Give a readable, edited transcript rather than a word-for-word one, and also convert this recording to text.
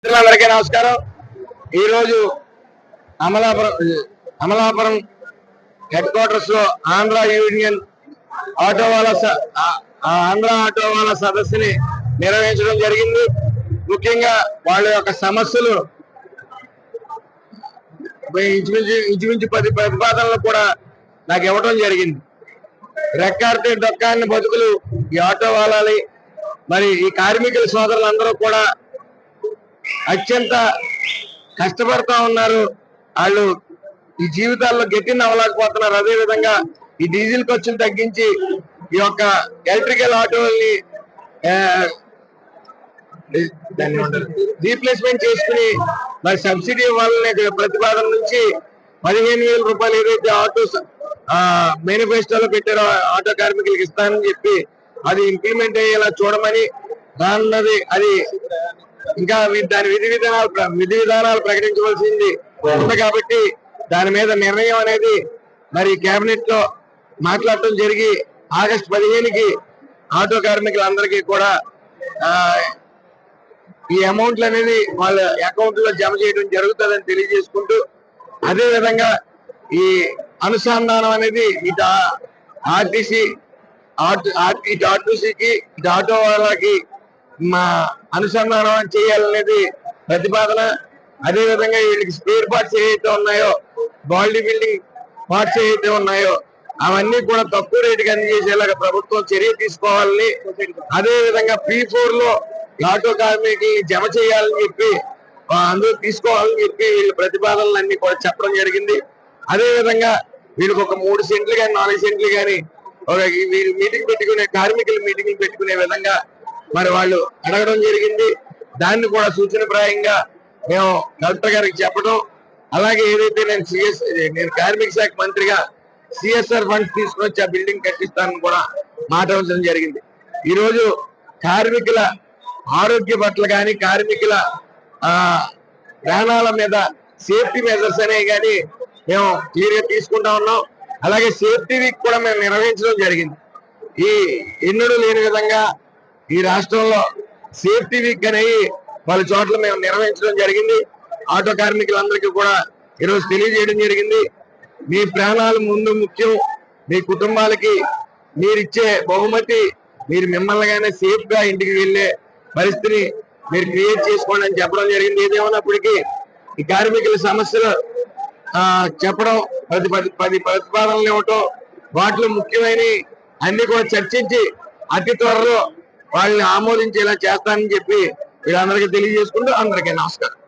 అందరికీ నమస్కారం. ఈరోజు అమలాపురం హెడ్ క్వార్టర్స్ లో ఆంధ్ర యూనియన్ ఆటో వాళ్ళ సదస్సుని నిర్వహించడం జరిగింది. ముఖ్యంగా వాళ్ళ యొక్క సమస్యలు ఇంచుమించు 10 ప్రతిపాదనలు కూడా నాకు ఇవ్వడం జరిగింది. రెక్కాడితే డొక్కాన్ని బతుకులు ఈ ఆటో వాళ్ళని, మరి ఈ కార్మికుల సోదరులందరూ కూడా అత్యంత కష్టపడతా ఉన్నారు. వాళ్ళు ఈ జీవితాల్లో గట్టిని అవ్వలేకపోతున్నారు. అదే విధంగా ఈ డీజిల్ ఖర్చులు తగ్గించి ఈ యొక్క ఎలక్ట్రికల్ ఆటోల్ని రీప్లేస్మెంట్ చేసుకుని మరి సబ్సిడీ ఇవ్వాలనే ప్రతిపాదన నుంచి 15,000 రూపాయలు ఏదైతే ఆటో మేనిఫెస్టోలో పెట్టారో ఆటో కార్మికులకు ఇస్తానని చెప్పి అది ఇంప్లిమెంట్ అయ్యేలా చూడమని, దానిది అది ఇంకా దాని విధి విధానాలు ప్రకటించవలసింది ఉంది. కాబట్టి దాని మీద నిర్ణయం అనేది మరి కేబినెట్ లో మాట్లాడటం జరిగి ఆగస్టు 15కి ఆటో కార్మికులందరికీ కూడా ఈ అమౌంట్లు అనేది వాళ్ళ అకౌంట్ లో జమ చేయడం జరుగుతుందని తెలియజేసుకుంటూ, అదే విధంగా ఈ అనుసంధానం అనేది ఇటు ఆర్టీసీకి ఇటు ఆటో వాళ్ళకి మా అనుసంధానం చేయాలనేది ప్రతిపాదన. అదే విధంగా వీళ్ళకి స్పేర్ పార్ట్స్ ఏవైతే ఉన్నాయో, బాడీ బిల్డింగ్ పార్ట్స్ ఏవైతే ఉన్నాయో అవన్నీ కూడా తక్కువ రేటుకి అందజేసేలాగా ప్రభుత్వం చర్య తీసుకోవాలని, అదే విధంగా P4 లో ఆటో కార్మికుల్ని జమ చేయాలని చెప్పి అందరూ తీసుకోవాలని చెప్పి వీళ్ళ ప్రతిపాదనలన్నీ కూడా చెప్పడం జరిగింది. అదే విధంగా వీళ్ళకి ఒక 3 సెంట్లు కానీ 4 సెంట్లు కానీ మీటింగ్ పెట్టుకునే కార్మికులు మీటింగ్ పెట్టుకునే విధంగా మరి వాళ్ళు అడగడం జరిగింది. దాన్ని కూడా సూచనప్రాయంగా మేము కలెక్టర్ గారికి చెప్పడం, అలాగే ఏదైతే నేను కార్మిక శాఖ మంత్రిగా CSR ఫండ్స్ తీసుకొచ్చి ఆ బిల్డింగ్ కట్టిస్తానని కూడా మాట ఉంచడం జరిగింది. ఈరోజు కార్మికుల ఆరోగ్య పట్ల కానీ, కార్మికుల ప్రాణాల మీద సేఫ్టీ మెజర్స్ అనేవి కానీ మేము క్లియర్ గా తీసుకుంటా ఉన్నాం. అలాగే సేఫ్టీ వీక్ కూడా మేము నిర్వహించడం జరిగింది. ఈ ఎన్నడూ లేని విధంగా ఈ రాష్ట్రంలో సేఫ్టీ వీక్ అనేవి పలు చోట్ల మేము నిర్వహించడం జరిగింది. ఆటో కార్మికులందరికీ కూడా ఈరోజు తెలియజేయడం జరిగింది. మీ ప్రాణాలు ముందు ముఖ్యం. మీ కుటుంబాలకి మీరిచ్చే బహుమతి మీరు మిమ్మల్నిగానే సేఫ్ గా ఇంటికి వెళ్లే పరిస్థితిని మీరు క్రియేట్ చేసుకోండి అని చెప్పడం జరిగింది. ఏదేమన్నప్పటికీ ఈ కార్మికుల సమస్యలు చెప్పడం, 10 ప్రతిపాదనలు ఇవ్వటం, వాటిలో ముఖ్యమైన అన్ని కూడా చర్చించి అతి త్వరలో వాళ్ళని ఆమోదించేలా చేస్తానని చెప్పి వీళ్ళందరికీ తెలియజేసుకుంటూ అందరికీ నమస్కారం.